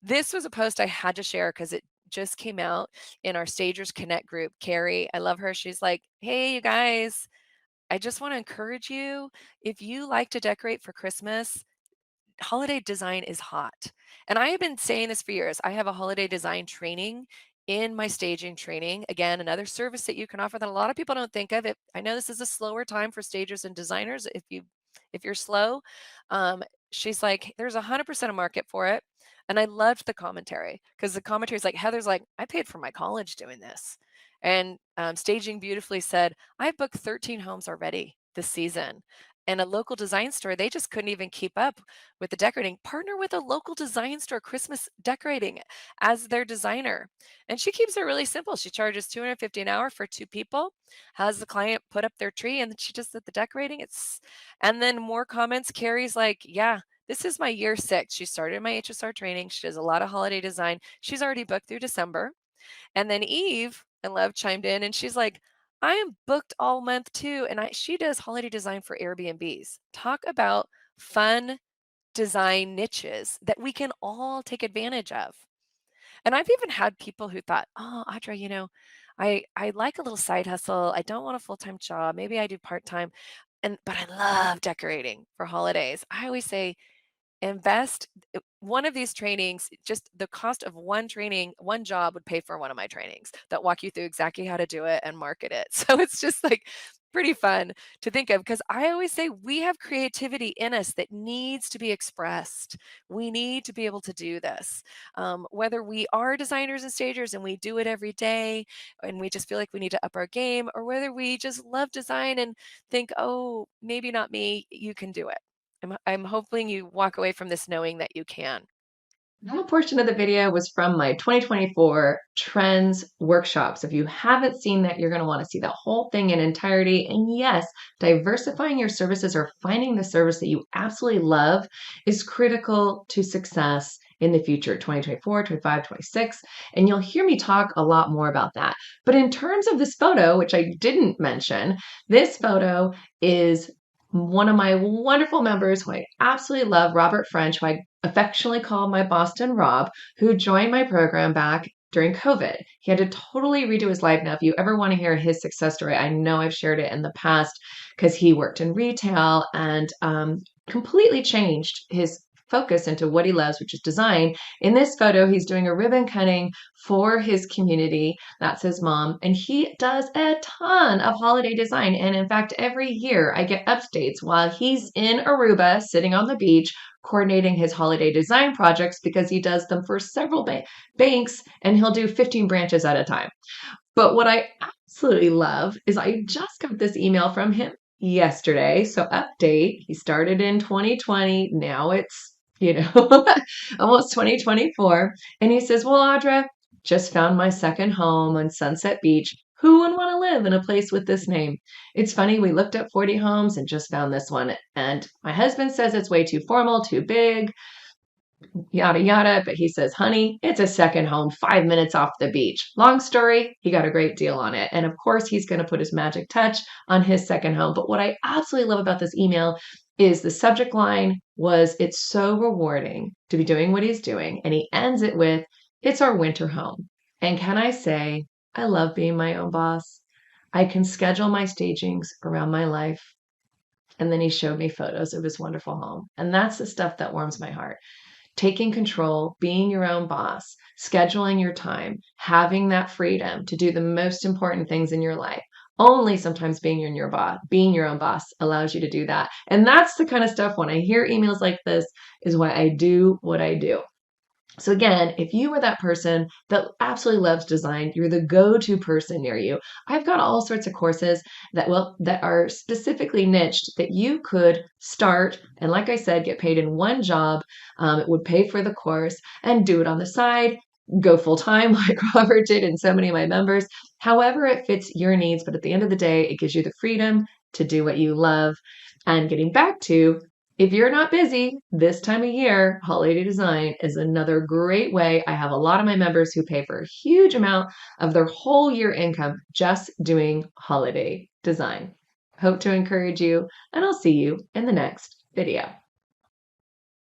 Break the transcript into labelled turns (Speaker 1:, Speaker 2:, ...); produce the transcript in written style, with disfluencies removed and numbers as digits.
Speaker 1: This was a post I had to share because it just came out in our Stagers Connect group. Carrie, I love her. She's like, "Hey, you guys, I just want to encourage you. If you like to decorate for Christmas, holiday design is hot." And I have been saying this for years. I have a holiday design training in my staging training. Again, another service that you can offer that a lot of people don't think of. It, I know this is a slower time for stagers and designers. If you're slow, um, she's like, there's 100% a market for it. And I loved the commentary because the commentary is like, Heather's like, I paid for my college doing this. And Staging Beautifully said, I've booked 13 homes already this season. And a local design store, they just couldn't even keep up with the decorating. Partner with a local design store, Christmas decorating as their designer. And she keeps it really simple. She charges $250 an hour for 2 people, has the client put up their tree, and then she just did the decorating. And then more comments. Carrie's like, yeah, this is my year 6. She started my HSR training. She does a lot of holiday design. She's already booked through December. And then Eve and Love chimed in and she's like, I am booked all month too. And she does holiday design for Airbnbs. Talk about fun design niches that we can all take advantage of. And I've even had people who thought, oh, Audra, I like a little side hustle. I don't want a full-time job. Maybe I do part-time. But I love decorating for holidays. I always say invest one of these trainings, just the cost of one training, one job would pay for one of my trainings that walk you through exactly how to do it and market it. So it's just like pretty fun to think of because I always say we have creativity in us that needs to be expressed. We need to be able to do this. Whether we are designers and stagers and we do it every day and we just feel like we need to up our game, or whether we just love design and think, oh, maybe not me, you can do it. I'm hoping you walk away from this knowing that you can.
Speaker 2: That portion of the video was from my 2024 Trends workshops. If you haven't seen that, you're going to want to see the whole thing in entirety. And yes, diversifying your services or finding the service that you absolutely love is critical to success in the future, 2024, 25, 26. And you'll hear me talk a lot more about that. But in terms of this photo, which I didn't mention, this photo is one of my wonderful members who I absolutely love, Robert French, who I affectionately call my Boston Rob, who joined my program back during COVID. He had to totally redo his life. Now, if you ever want to hear his success story, I know I've shared it in the past because he worked in retail and completely changed his focus into what he loves, which is design. In this photo, he's doing a ribbon cutting for his community. That's his mom. And he does a ton of holiday design. And in fact, every year I get updates while he's in Aruba sitting on the beach coordinating his holiday design projects because he does them for several banks and he'll do 15 branches at a time. But what I absolutely love is I just got this email from him yesterday. So update, he started in 2020. Now it's, almost 2024. And he says, well, Audra, just found my second home on Sunset Beach. Who would want to live in a place with this name? It's funny, we looked up 40 homes and just found this one. And my husband says it's way too formal, too big, yada, yada. But he says, honey, it's a second home 5 minutes off the beach. Long story, he got a great deal on it. And of course, he's going to put his magic touch on his second home. But what I absolutely love about this email is the subject line was, it's so rewarding to be doing what he's doing. And he ends it with, it's our winter home. And can I say, I love being my own boss. I can schedule my stagings around my life. And then he showed me photos of his wonderful home. And that's the stuff that warms my heart. Taking control, being your own boss, scheduling your time, having that freedom to do the most important things in your life. Only sometimes being your own boss allows you to do that. And that's the kind of stuff when I hear emails like this is why I do what I do. So again, if you are that person that absolutely loves design, you're the go-to person near you. I've got all sorts of courses that are specifically niched that you could start and, like I said, get paid in one job. It would pay for the course and do it on the side. Go full time like Robert did and so many of my members. However, it fits your needs, but at the end of the day, it gives you the freedom to do what you love. And getting back to if you're not busy this time of year, holiday design is another great way. I have a lot of my members who pay for a huge amount of their whole year income just doing holiday design. Hope to encourage you, and I'll see you in the next video.